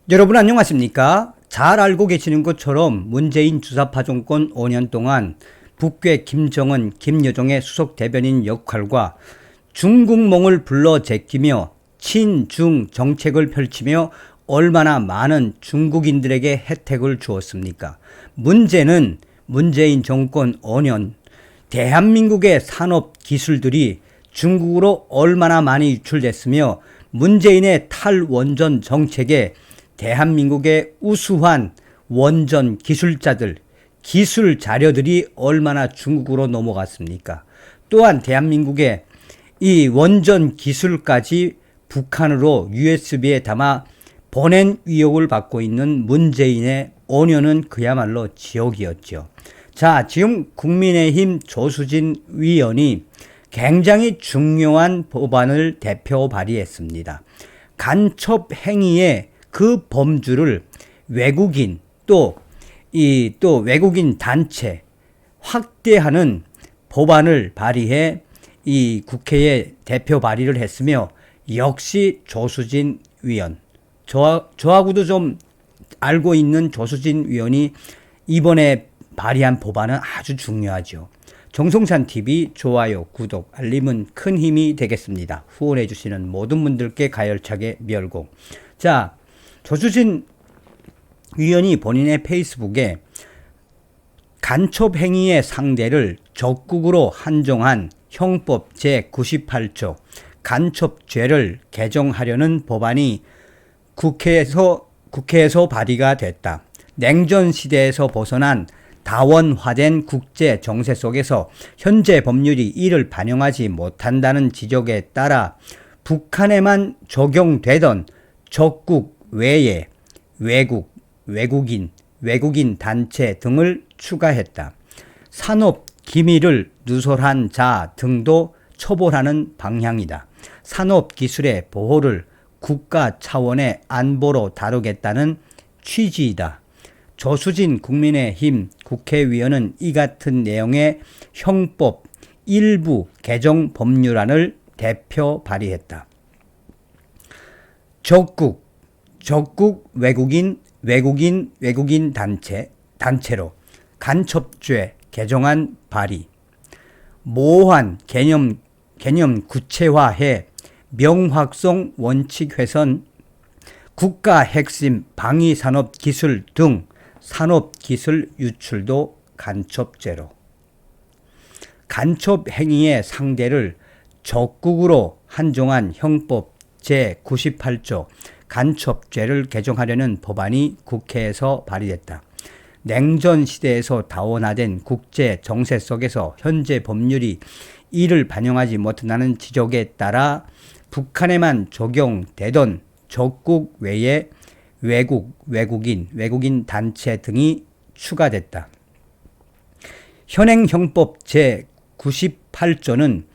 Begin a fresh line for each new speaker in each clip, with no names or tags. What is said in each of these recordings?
여러분 안녕하십니까? 잘 알고 계시는 것처럼 문재인 주사파 정권 5년 동안 북괴 김정은, 김여정의 수석 대변인 역할과 중국몽을 불러 제끼며 친중 정책을 펼치며 얼마나 많은 중국인들에게 혜택을 주었습니까? 문제는 문재인 정권 5년 대한민국의 산업 기술들이 중국으로 얼마나 많이 유출됐으며 문재인의 탈원전 정책에 대한민국의 우수한 원전 기술자들, 기술 자료들이 얼마나 중국으로 넘어갔습니까? 또한 대한민국의 이 원전 기술까지 북한으로 USB에 담아 보낸 의혹을 받고 있는 문재인의 5년은 그야말로 지옥이었죠. 자, 지금 국민의힘 조수진 위원이 굉장히 중요한 법안을 대표 발의했습니다. 간첩 행위의 그 범주를 외국인 또 외국인 단체 확대하는 법안을 발의해 이 국회에 대표 발의를 했으며 역시 조수진 위원 저하고도 좀 알고 있는 조수진 위원이 이번에 발의한 법안은 아주 중요하죠. 정성찬TV 좋아요, 구독, 알림은 큰 힘이 되겠습니다. 후원해 주시는 모든 분들께 가열차게 멸공. 자, 조수진 위원이 본인의 페이스북에 간첩 행위의 상대를 적국으로 한정한 형법 제98조 간첩죄를 개정하려는 법안이 국회에서 발의가 됐다. 냉전 시대에서 벗어난 다원화된 국제 정세 속에서 현재 법률이 이를 반영하지 못한다는 지적에 따라 북한에만 적용되던 적국 외에 외국인 단체 등을 추가했다. 산업 기밀을 누설한 자 등도 처벌하는 방향이다. 산업 기술의 보호를 국가 차원의 안보로 다루겠다는 취지이다. 조수진 국민의힘 국회의원은 이 같은 내용의 형법 일부 개정 법률안을 대표 발의했다. 적국 외국인 단체로 간첩죄 개정안 발의. 모호한 개념 구체화해 명확성 원칙 훼손, 국가 핵심 방위 산업 기술 등 산업 기술 유출도 간첩죄로. 간첩 행위의 상대를 적국으로 한정한 형법 제98조 간첩죄를 개정하려는 법안이 국회에서 발의됐다. 냉전 시대에서 다원화된 국제 정세 속에서 현재 법률이 이를 반영하지 못한다는 지적에 따라 북한에만 적용되던 적국 외에 외국인 단체 등이 추가됐다. 현행 형법 제98조는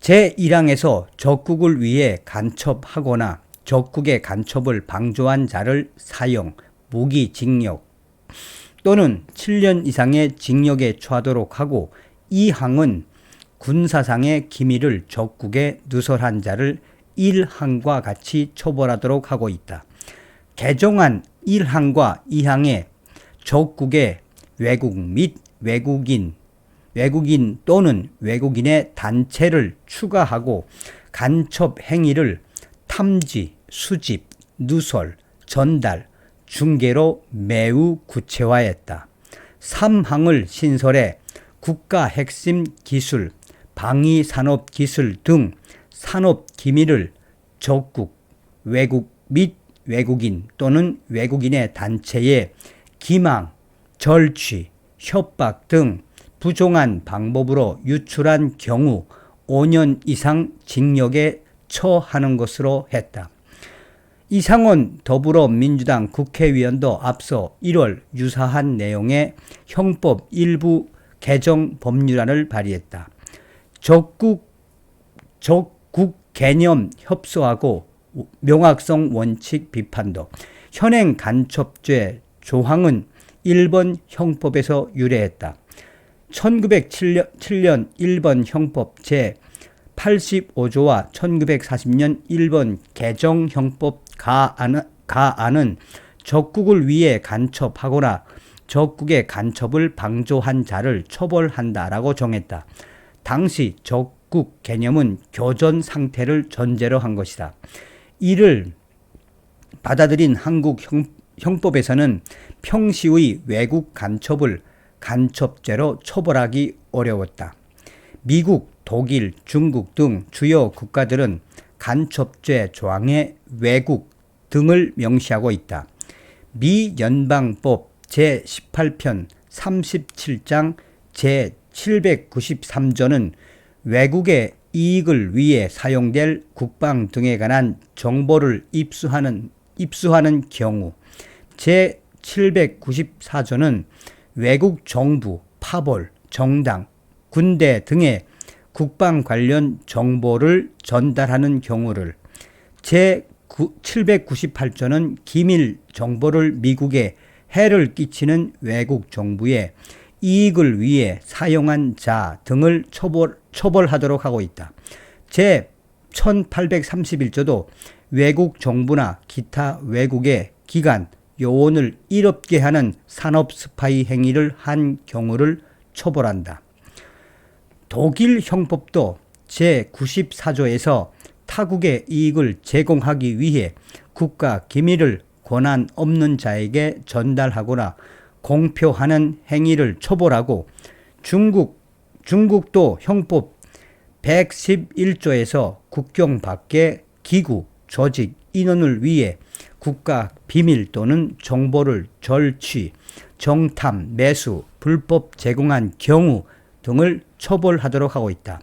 제1항에서 적국을 위해 간첩하거나 적국의 간첩을 방조한 자를 사형, 무기징역 또는 7년 이상의 징역에 처하도록 하고 2항은 군사상의 기밀을 적국에 누설한 자를 1항과 같이 처벌하도록 하고 있다. 개정안 1항과 2항에 적국의 외국 및 외국인 또는 외국인의 단체를 추가하고 간첩 행위를 탐지, 수집, 누설, 전달, 중계로 매우 구체화했다. 3항을 신설해 국가 핵심 기술, 방위 산업 기술 등 산업 기밀을 적국, 외국 및 외국인 또는 외국인의 단체에 기망, 절취, 협박 등 부정한 방법으로 유출한 경우 5년 이상 징역에 처하는 것으로 했다. 이상원 더불어민주당 국회의원도 앞서 1월 유사한 내용의 형법 일부 개정 법률안을 발의했다. 적국 개념 협소하고 명확성 원칙 비판도. 현행 간첩죄 조항은 일본 형법에서 유래했다. 1907년 일본 형법 제85조와 1940년 일본 개정 형법 가안은 가안은 적국을 위해 간첩하거나 적국의 간첩을 방조한 자를 처벌한다라고 정했다. 당시 적국 개념은 교전 상태를 전제로 한 것이다. 이를 받아들인 한국 형법에서는 평시의 외국 간첩을 간첩죄로 처벌하기 어려웠다. 미국, 독일, 중국 등 주요 국가들은 간첩죄 조항에 외국 등을 명시하고 있다. 미 연방법 제18편 37장 제793조는 외국의 이익을 위해 사용될 국방 등에 관한 정보를 입수하는 경우, 제794조는 외국 정부, 파벌, 정당, 군대 등의 국방 관련 정보를 전달하는 경우를, 제798조는 기밀 정보를 미국에 해를 끼치는 외국 정부의 이익을 위해 사용한 자 등을 처벌하도록 하고 있다. 제1831조도 외국 정부나 기타 외국의 기관, 요원을 일없게 하는 산업 스파이 행위를 한 경우를 처벌한다. 독일 형법도 제94조에서 타국의 이익을 제공하기 위해 국가 기밀을 권한 없는 자에게 전달하거나 공표하는 행위를 처벌하고, 중국도 형법 111조에서 국경 밖의 기구, 조직, 인원을 위해 국가 비밀 또는 정보를 절취, 정탐, 매수, 불법 제공한 경우 등을 처벌하도록 하고 있다.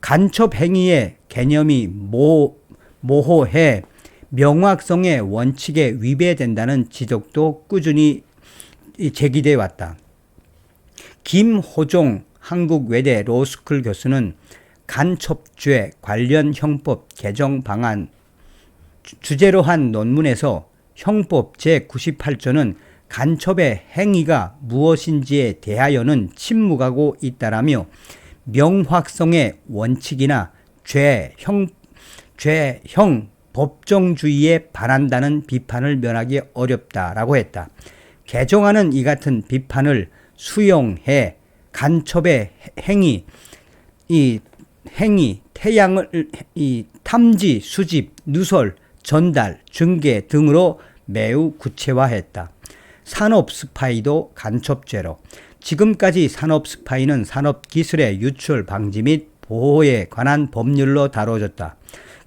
간첩 행위의 개념이 모호해 명확성의 원칙에 위배된다는 지적도 꾸준히 제기되어 왔다. 김호종 한국외대 로스쿨 교수는 간첩죄 관련 형법 개정 방안 주제로 한 논문에서 형법 제98조는 간첩의 행위가 무엇인지에 대하여는 침묵하고 있다라며 명확성의 원칙이나 죄형 법정주의에 반한다는 비판을 면하기 어렵다라고 했다. 개정안은 이 같은 비판을 수용해 간첩의 태양을 탐지, 수집, 누설, 전달, 중계 등으로 매우 구체화했다. 산업 스파이도 간첩죄로, 지금까지 산업 스파이는 산업 기술의 유출 방지 및 보호에 관한 법률로 다뤄졌다.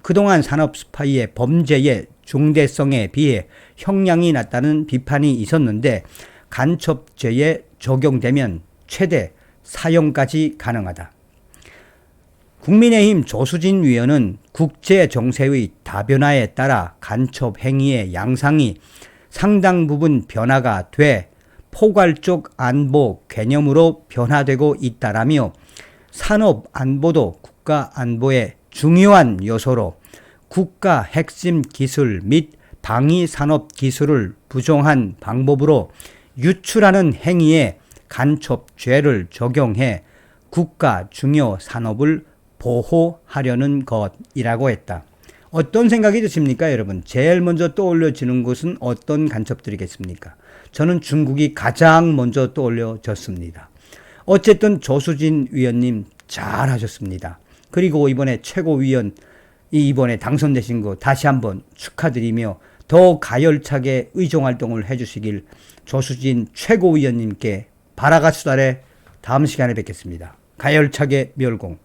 그동안 산업 스파이의 범죄의 중대성에 비해 형량이 낮다는 비판이 있었는데, 간첩죄에 적용되면 최대 사형까지 가능하다. 국민의힘 조수진 위원은 국제 정세의 다변화에 따라 간첩 행위의 양상이 상당 부분 변화가 돼 포괄적 안보 개념으로 변화되고 있다라며, 산업 안보도 국가 안보의 중요한 요소로 국가 핵심 기술 및 방위 산업 기술을 부정한 방법으로 유출하는 행위에 간첩죄를 적용해 국가 중요 산업을 보호하려는 것이라고 했다. 어떤 생각이 드십니까, 여러분? 제일 먼저 떠올려지는 것은 어떤 간첩들이겠습니까? 저는 중국이 가장 먼저 떠올려졌습니다. 어쨌든 조수진 위원님 잘하셨습니다. 그리고 이번에 최고위원 이번에 당선되신 거 다시 한번 축하드리며 더 가열차게 의정활동을 해주시길 조수진 최고위원님께 바라가 수달해 다음 시간에 뵙겠습니다. 가열차게 멸공.